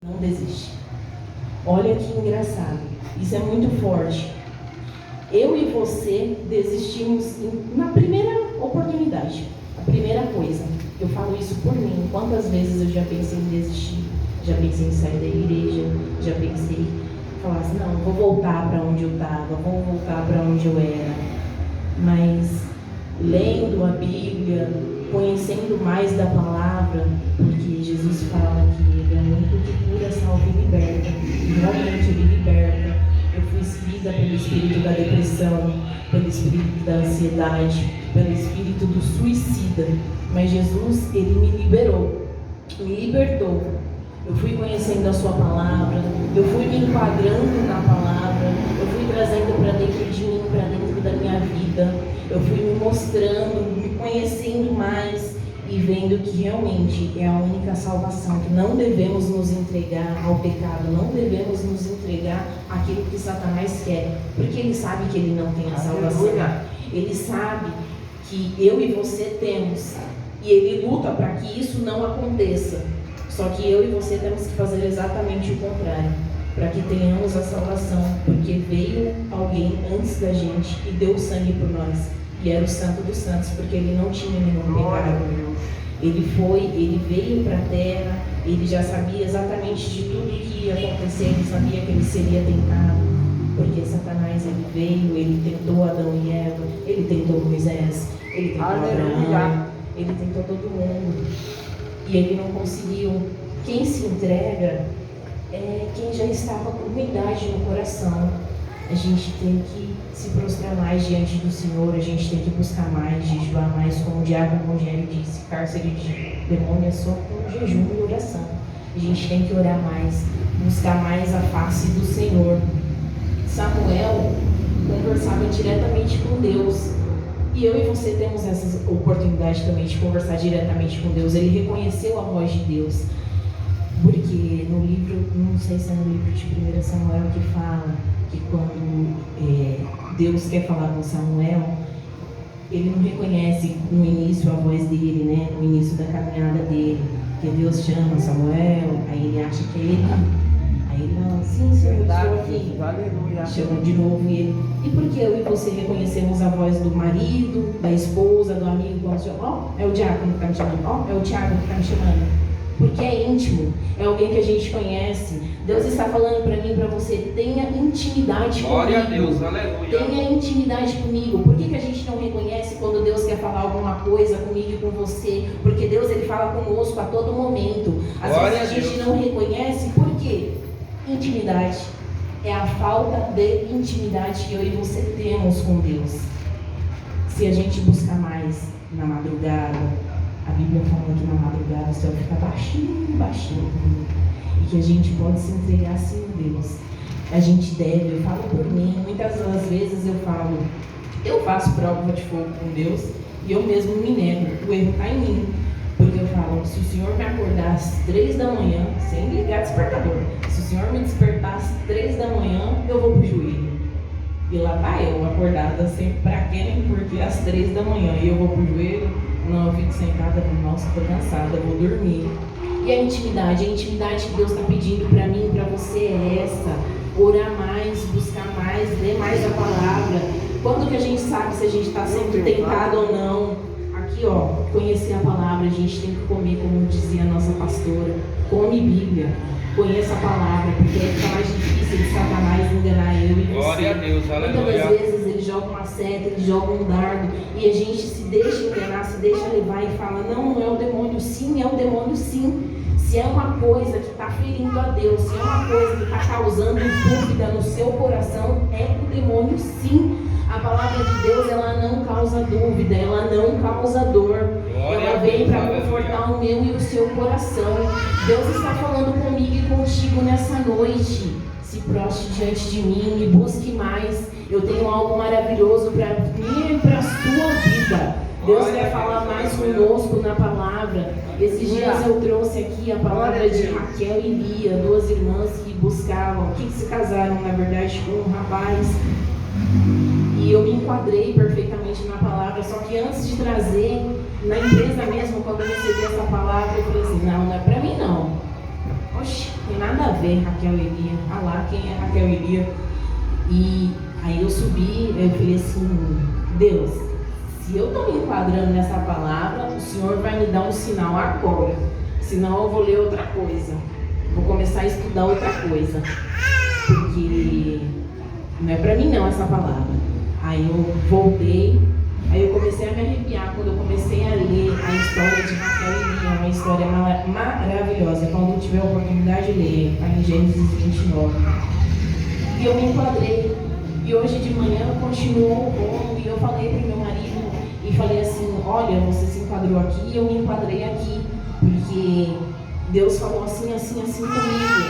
não desiste. Olha que engraçado, isso é muito forte. Eu e você desistimos na primeira oportunidade, a primeira coisa. Eu falo isso por mim. Quantas vezes eu já pensei em desistir, já pensei em sair da igreja, já pensei em falar assim, não, vou voltar para onde eu estava, vou voltar para onde eu era. Mas lendo a Bíblia, conhecendo mais da palavra, porque Jesus fala que Ele é o único que cura, salva e liberta. E realmente Ele liberta. Eu fui expelida pelo espírito da depressão, pelo espírito da ansiedade, pelo espírito do suicida. Mas Jesus, Ele me liberou, me libertou. Eu fui conhecendo a sua palavra, eu fui me enquadrando na palavra, eu fui trazendo para dentro de mim, para dentro da minha vida. Eu fui me mostrando, me conhecendo mais e vendo que realmente é a única salvação, que não devemos nos entregar ao pecado, não devemos nos entregar àquilo que Satanás quer, porque ele sabe que ele não tem a salvação. Ele sabe que eu e você temos, e ele luta para que isso não aconteça. Só que eu e você temos que fazer exatamente o contrário, para que tenhamos a salvação, porque veio alguém antes da gente e deu sangue por nós. E era o Santo dos Santos, porque ele não tinha nenhum pecado. Ele veio para a terra, ele já sabia exatamente de tudo que ia acontecer, ele sabia que ele seria tentado, porque Satanás ele veio, ele tentou Adão e Eva, ele tentou Moisés, ele tentou Abraão, ele tentou todo mundo, e ele não conseguiu. Quem se entrega é quem já estava com ruindade no coração. A gente tem que se prostrar mais diante do Senhor, a gente tem que buscar mais, jejuar mais, como o diácono Rogério disse, cárcere de demônio é só com jejum e oração. A gente tem que orar mais, buscar mais a face do Senhor. Samuel conversava diretamente com Deus, e eu e você temos essa oportunidade também de conversar diretamente com Deus. Ele reconheceu a voz de Deus, porque no livro, não sei se é no livro de 1 Samuel que fala que quando Deus quer falar com Samuel, ele não reconhece no início a voz dele, né? No início da caminhada dele, que Deus chama Samuel, aí ele acha que é ele. Aí ele fala, sim, Senhor, estou aqui. Chama de novo ele. E por que eu e você reconhecemos a voz do marido, da esposa, do amigo, quando chama? Ó, é o diácono que está me chamando. Ó, é o Tiago que está me chamando. Porque é íntimo, é alguém que a gente conhece. Deus está falando para mim e para você, tenha intimidade comigo. Glória a Deus, aleluia. Tenha intimidade comigo. Por que a gente não reconhece quando Deus quer falar alguma coisa comigo e com você? Porque Deus ele fala conosco a todo momento. Às vezes a gente não reconhece, por quê? Intimidade. É a falta de intimidade que eu e você temos com Deus. Se a gente buscar mais na madrugada, a Bíblia fala que na madrugada o céu fica baixinho, baixinho. E que a gente pode se entregar assim a Deus. A gente deve, eu falo por mim, muitas das vezes eu falo, eu faço prova de fogo com Deus e eu mesmo me nego, o erro está em mim. Porque eu falo, se o Senhor me acordar às 3 da manhã, sem ligar despertador, se o Senhor me despertar às 3 da manhã, eu vou pro joelho. E lá tá eu, acordada sempre pra quem? Porque às 3 da manhã e eu vou pro joelho. Não, eu fico sentada, nossa, tô cansada, eu vou dormir. E a intimidade que Deus está pedindo para mim e para você é essa: orar mais, buscar mais, ler mais a palavra. Quando que a gente sabe se a gente está sendo tentado ou não? Aqui, ó, conhecer a palavra, a gente tem que comer, como dizia a nossa pastora, come Bíblia, conheça a palavra, porque aí fica mais difícil de Satanás enganar eu e você. Glória a Deus, aleluia. Muitas das vezes ele joga uma seta, ele joga um dardo, e a gente se deixa enganar, se deixa levar e fala, não, não é o demônio, sim, é o demônio, sim. Se é uma coisa que está ferindo a Deus, se é uma coisa que está causando dúvida no seu coração, é o demônio, sim. A palavra de Deus, ela não causa dúvida, ela não causa dor. Ela vem para confortar o meu e o seu coração. Deus está falando comigo e contigo nessa noite. Se prostre diante de mim e busque mais. Eu tenho algo maravilhoso para mim e para a sua vida. Deus quer falar mais conosco na palavra. Esses dias eu trouxe aqui a palavra de Raquel e Lia, duas irmãs que buscavam, que se casaram, na verdade, com um rapaz. E eu me enquadrei perfeitamente na palavra, só que antes de trazer, na empresa mesmo, quando eu recebi essa palavra, eu falei assim, não, não é pra mim não. Oxe, tem nada a ver Raquel e Lia. Ah lá, quem é Raquel e Lia? E aí eu subi, eu falei assim, Deus, se eu estou me enquadrando nessa palavra, o Senhor vai me dar um sinal agora. Senão eu vou ler outra coisa. Vou começar a estudar outra coisa. Porque não é para mim não essa palavra. Aí eu voltei, aí eu comecei a me arrepiar quando eu comecei a ler a história de Raquel e Lia, uma história maravilhosa. Quando eu tiver a oportunidade de ler, está em Gênesis 29. E eu me enquadrei. E hoje de manhã continuou bom, e eu falei para o meu marido, e falei assim, olha, você se enquadrou aqui, e eu me enquadrei aqui, porque Deus falou assim, assim, assim comigo.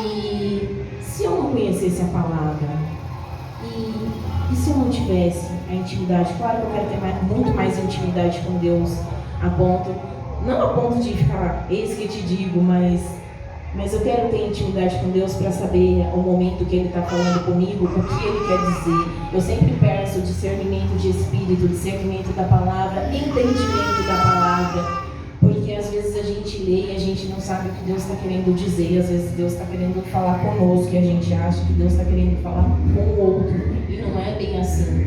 E se eu não conhecesse a palavra, e se eu não tivesse a intimidade, claro que eu quero ter muito mais intimidade com Deus, não a ponto de ficar, eis que te digo, mas eu quero ter intimidade com Deus para saber o momento que Ele está falando comigo, o que Ele quer dizer. Eu sempre peço discernimento de espírito, discernimento da palavra, entendimento da palavra, porque às vezes a gente lê e a gente não sabe o que Deus está querendo dizer, às vezes Deus está querendo falar conosco e a gente acha que Deus está querendo falar com o outro, e não é bem assim.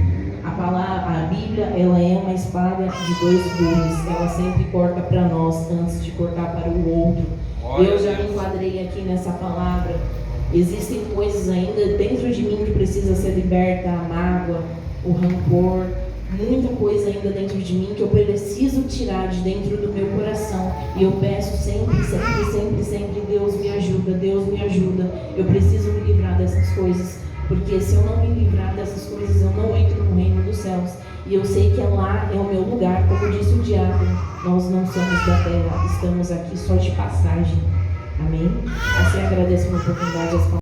A Bíblia, ela é uma espada de dois gumes, ela sempre corta para nós antes de cortar para o outro. Eu já me enquadrei aqui nessa palavra. Existem coisas ainda dentro de mim que precisa ser liberta, a mágoa, o rancor, muita coisa ainda dentro de mim que eu preciso tirar de dentro do meu coração. E eu peço sempre, sempre, sempre, sempre, Deus me ajuda, Deus me ajuda. Eu preciso me livrar dessas coisas, porque se eu não me livrar dessas coisas, eu não entro no reino dos céus. E eu sei que lá é o meu lugar, como disse o diácono, nós não somos da terra, estamos aqui só de passagem. Amém? Assim agradeço a oportunidade.